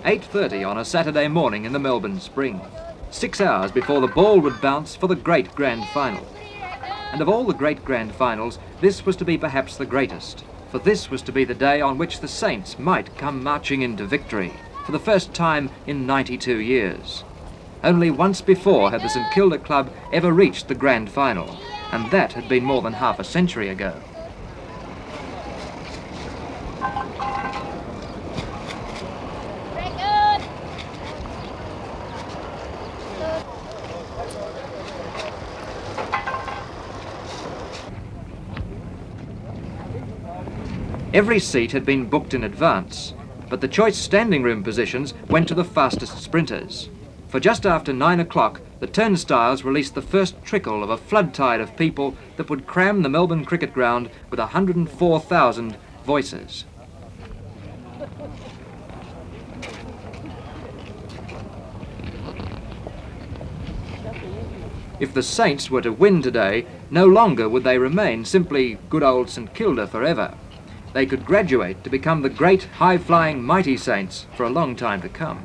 8:30 on a Saturday morning in the Melbourne Spring. 6 hours before the ball would bounce for the great grand final. And of all the great grand finals, this was to be perhaps the greatest. For this was to be the day on which the Saints might come marching into victory, for the first time in 92 years. Only once before had the St Kilda club ever reached the grand final, and that had been more than half a century ago. Every seat had been booked in advance, but the choice standing room positions went to the fastest sprinters. For just after 9 o'clock, the turnstiles released the first trickle of a flood tide of people that would cram the Melbourne cricket ground with 104,000 voices. If the Saints were to win today, no longer would they remain simply good old St Kilda forever. They could graduate to become the great, high-flying, mighty Saints for a long time to come.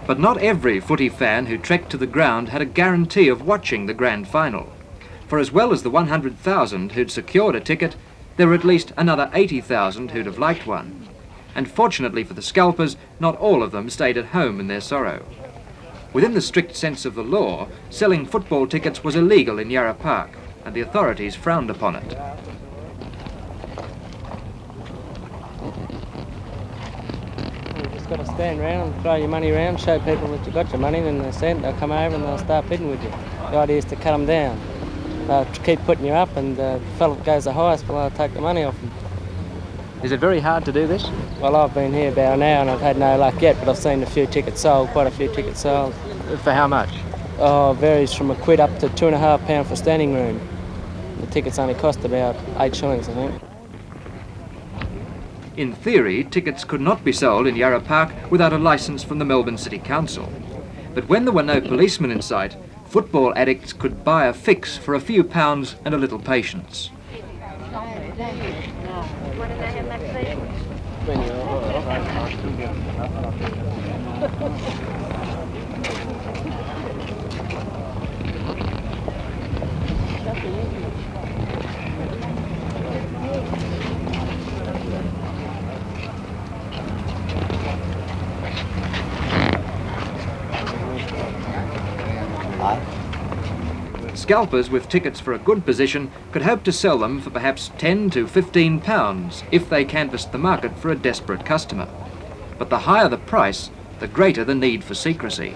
But not every footy fan who trekked to the ground had a guarantee of watching the grand final. For as well as the 100,000 who'd secured a ticket, there were at least another 80,000 who'd have liked one. And fortunately for the scalpers, not all of them stayed at home in their sorrow. Within the strict sense of the law, selling football tickets was illegal in Yarra Park, and the authorities frowned upon it. You've just got to stand around and throw your money around, show people that you got your money, then they'll come over and they'll start bidding with you. The idea is to cut them down. They'll keep putting you up, and the fellow that goes the highest, well, they'll take the money off them. Is it very hard to do this? Well, I've been here about an hour and I've had no luck yet, but I've seen a few tickets sold, quite a few tickets sold. For how much? Oh, it varies from £1 up to £2.50 for standing room. The tickets only cost about 8 shillings, I think. In theory, tickets could not be sold in Yarra Park without a licence from the Melbourne City Council. But when there were no policemen in sight, football addicts could buy a fix for a few pounds and a little patience. Scalpers with tickets for a good position could hope to sell them for perhaps £10 to £15 if they canvassed the market for a desperate customer. But the higher the price, the greater the need for secrecy.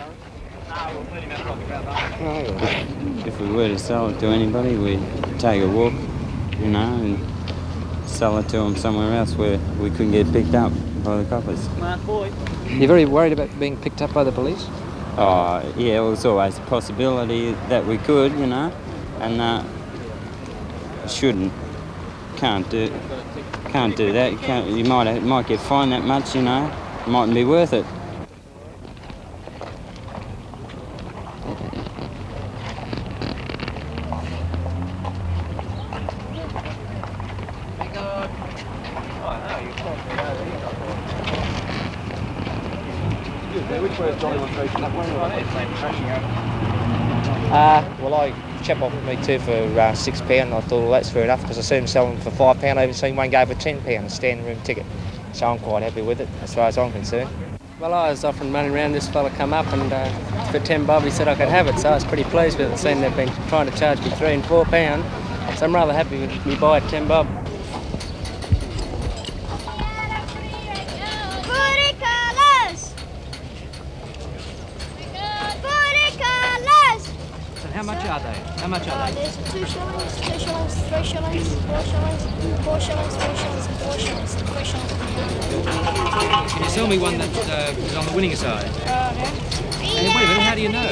If we were to sell it to anybody, we'd take a walk, and sell it to them somewhere else where we couldn't get picked up by the coppers. You're very worried about being picked up by the police? Oh, yeah, it was always a possibility that we could, and shouldn't. Can't do that. You might get fined that much, Mightn't be worth it. Well, I chap offered me two for £6. I thought, well, that's fair enough, because I see him selling for £5. I even seen one go for £10, a standing room ticket. So I'm quite happy with it, as far as I'm concerned. Well, I was offering money around, this fella come up and for 10 bob he said I could have it, so I was pretty pleased with it, seeing they've been trying to charge me £3 and £4. So I'm rather happy with me buy at 10 bob. How much are they? How much are they? There's 2 shillings, 2 shillings, 3 shillings, 4 shillings, 4 shillings, 3 shillings, and 4 shillings, 3 shillings. Can you sell me one that is on the winning side? Yeah. Hey, wait a minute, how do you know?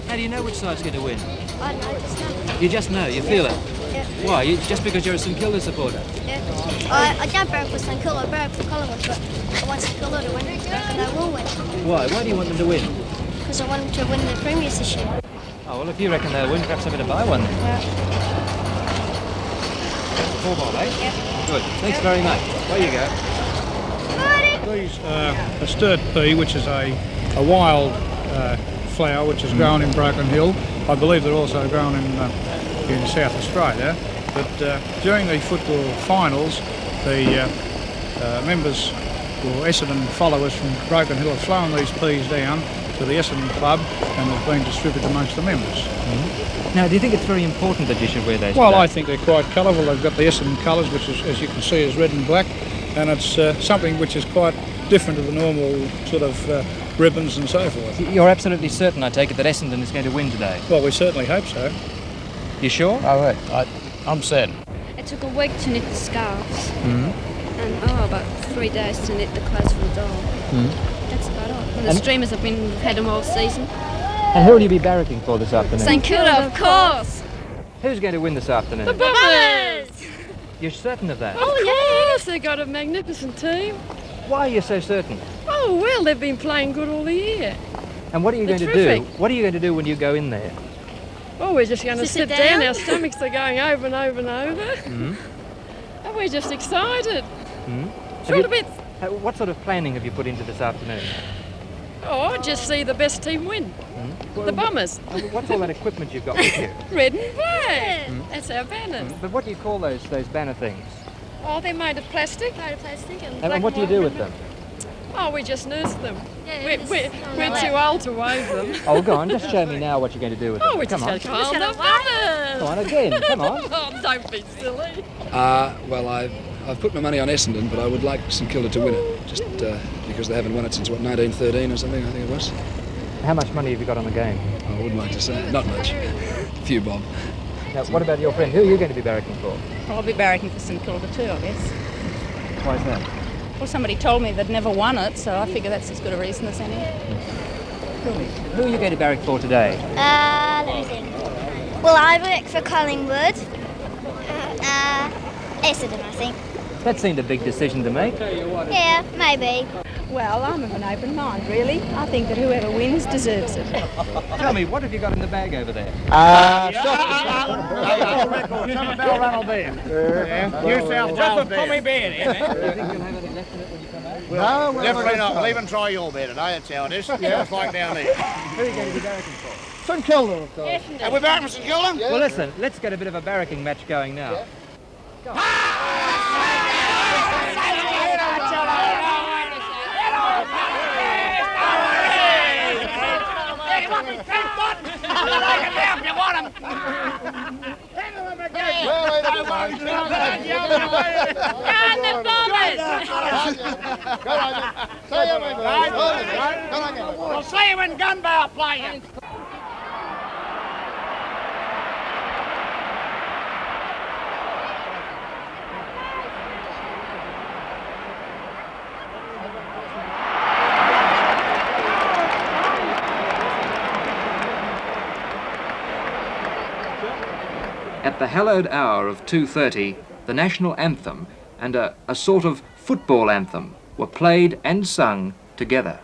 How do you know which side's going to win? I don't know, just know. You just know, you feel it? Yeah. Why? Just because you're a St Kilda supporter? Yeah. I don't barrack for St Kilda, I barrack for Collingwood, but I want St Kilda to win. I reckon they will win. Why? Why do you want them to win? Because I want them to win the premiers this year. Oh, well, if you reckon they'll win, perhaps I better buy one then. Yeah. 4 ball, eh? Yep. Good. Thanks very much. Away you go. These a stirred pea, which is a wild flower which is grown in Broken Hill. I believe they're also grown in South Australia. But during the football finals, the members or Essendon followers from Broken Hill have flown these peas down to the Essendon club and have been distributed amongst the members. Now, do you think it's very important that you should wear those Well, today? I think they're quite colourful. They've got the Essendon colours, which is, as you can see, is red and black, and it's something which is quite different to the normal sort of ribbons and so forth. You're absolutely certain, I take it, that Essendon is going to win today? Well, we certainly hope so. You sure? Oh, right. I'm certain. It took a week to knit the scarves. And about 3 days to knit the clothes for the doll. That's about all. And the streamers have had them all season. And who will you be barracking for this afternoon? St Kilda, of course. Who's going to win this afternoon? The Bombers! You're certain of that? Oh, yes, they've got a magnificent team. Why are you so certain? Oh, well, they've been playing good all the year. And what are you They're going to do? terrific. What are you going to do when you go in there? Oh, we're just going to Sit sit down? down. Our stomachs are going over and over and over. And we're just excited. Short a bit. What sort of planning have you put into this afternoon? Oh, just see the best team win. The Bombers. What's all that equipment you've got with you? Red and black. That's our banners. But what do you call those banner things? Oh, they're made of plastic. Made of plastic and And what do you do with them? Oh, we just nurse them. Yeah, We're too old to wave them. Oh, go on, just show me now what you're going to do with them. Oh, we're just Come on. going to call them Bombers. Come on again, come on. Oh, don't be silly. Well, I've put my money on Essendon, but I would like St Kilda to win it, just because they haven't won it since, 1913 or something, I think it was. How much money have you got on the game? I wouldn't like to say. Not much. A few bob. Now, what about your friend? Who are you going to be barracking for? I'll be barracking for St Kilda too, I guess. Why is that? Well, somebody told me they'd never won it, so I figure that's as good a reason as any. Who are you going to barrack for today? let me think. Well, I work for Collingwood. Essendon, I think. That seemed a big decision to make. Yeah, maybe. Well, I'm of an open mind, really. I think that whoever wins deserves it. Tell me, what have you got in the bag over there? No, definitely not. We'll even try your bed today, that's how it is. Yeah. It's like down there. Who are you going to be barracking for? St Kilda, of course. Are we back from St Kilda? Well, listen, let's get a bit of a barracking match going now. We'll see you when Gunbow playing. At the hallowed hour of 2:30, the national anthem and a sort of football anthem were played and sung together.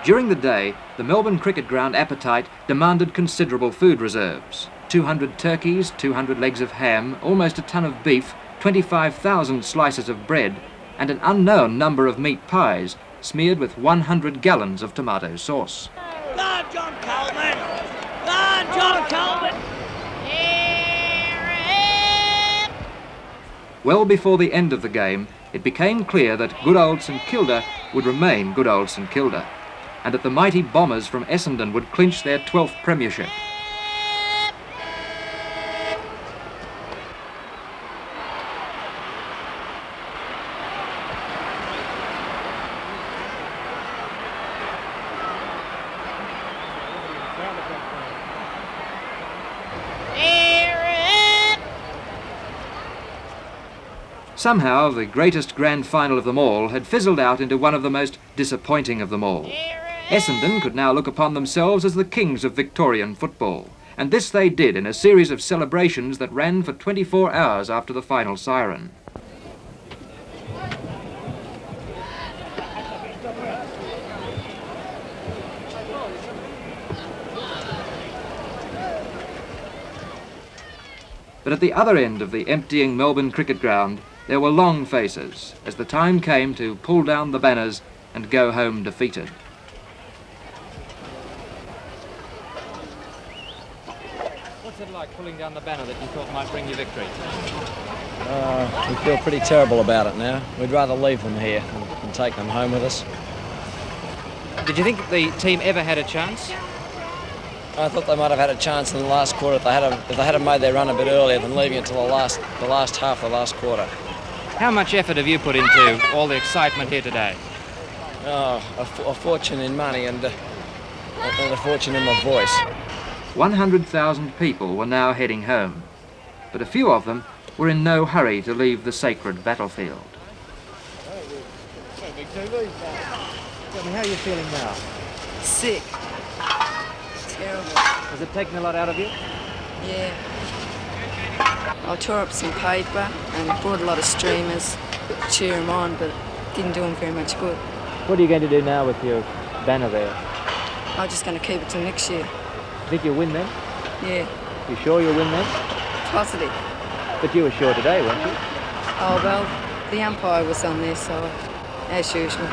During the day, the Melbourne Cricket Ground appetite demanded considerable food reserves. 200 turkeys, 200 legs of ham, almost a ton of beef, 25,000 slices of bread, and an unknown number of meat pies, smeared with 100 gallons of tomato sauce. Go John Coleman! Go John Coleman! Well before the end of the game, it became clear that good old St Kilda would remain good old St Kilda, and that the mighty Bombers from Essendon would clinch their 12th premiership. Somehow, the greatest grand final of them all had fizzled out into one of the most disappointing of them all. Essendon could now look upon themselves as the kings of Victorian football, and this they did in a series of celebrations that ran for 24 hours after the final siren. But at the other end of the emptying Melbourne Cricket Ground, there were long faces as the time came to pull down the banners and go home defeated. What's it like pulling down the banner that you thought might bring you victory? We feel pretty terrible about it now. We'd rather leave them here and take them home with us. Did you think the team ever had a chance? I thought they might have had a chance in the last quarter if they had made their run a bit earlier than leaving it to the last half of the last quarter. How much effort have you put into all the excitement here today? Oh, a fortune in money and a fortune in my voice. 100,000 people were now heading home, but a few of them were in no hurry to leave the sacred battlefield. Tell me, how are you feeling now? Sick. Terrible. Has it taken a lot out of you? Yeah. I tore up some paper and brought a lot of streamers to cheer them on, but didn't do them very much good. What are you going to do now with your banner there? I'm just going to keep it till next year. Think you'll win then? Yeah. You sure you'll win then? Positive. But you were sure today, weren't you? Oh, well, the umpire was on their side, as usual.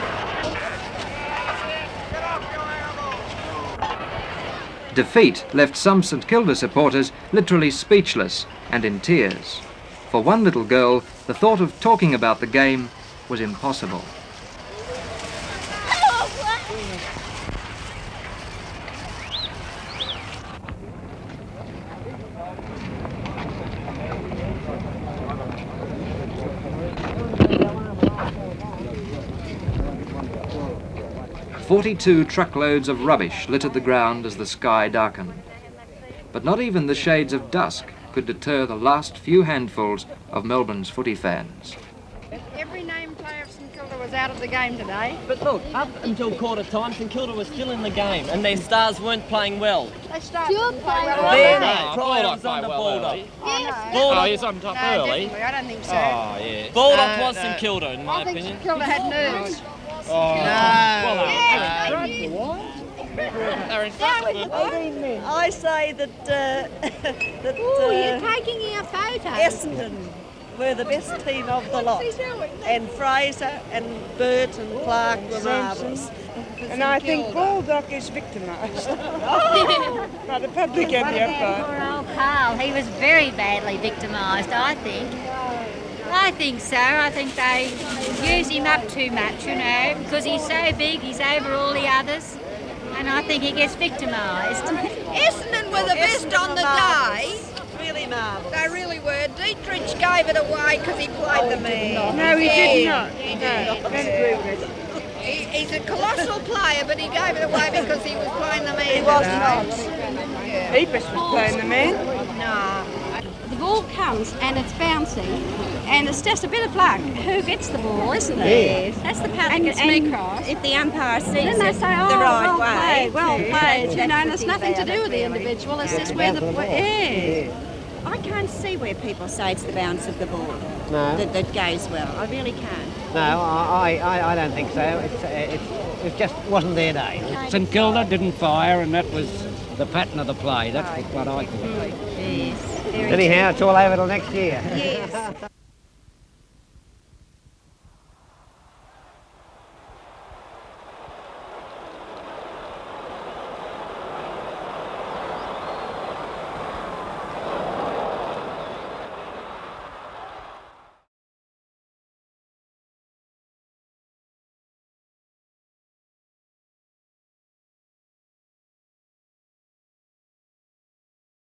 Defeat left some St Kilda supporters literally speechless and in tears. For one little girl, the thought of talking about the game was impossible. "42 truckloads of rubbish littered the ground as the sky darkened. But not even the shades of dusk could deter the last few handfuls of Melbourne's footy fans. Every named player of St Kilda was out of the game today. But look, up until quarter time, St Kilda was still in the game and their stars weren't playing well. They started to play well. Then Pryor was on the Bulldog. Yes. He's on top early. Definitely. I don't think so. Oh, yeah. Bulldog was St Kilda, in my I think opinion. St Kilda had nerves. Oh, no. They're in front of them. I say that You're taking our photo. Essendon were the best team of the lot. And Fraser and Burt and Clark were marvellous. And I think Baldock is victimised. By the public and the umpire. Poor old Carl, he was very badly victimised, I think. I think so. I think they use him up too much, you know, because he's so big, he's over all the others, and I think he gets victimised. Essendon were the best on the day. Really marvellous. They really were. Dietrich gave it away because he played the man. No, he did not. No, don't agree with it. He's a colossal player, but he gave it away because he was playing the man. He was not. Eepus was playing the man. No. The ball comes and it's bouncing, and it's just a bit of luck. Who gets the ball, isn't it? Yes. That's the part that gets me cross. If the umpire sees Then they it say, oh, the right well way, played, well played, you know, and it's That's nothing to about do with the it, really. individual, it's just where the... Yeah. I can't see where people say it's the bounce of the ball No. that goes well. I really can't. No, I don't think so. It just wasn't their day. St Kilda didn't fire, and that was the pattern of the play. That's what I thought. Yes. Anyhow, it's all over till next year. Yes.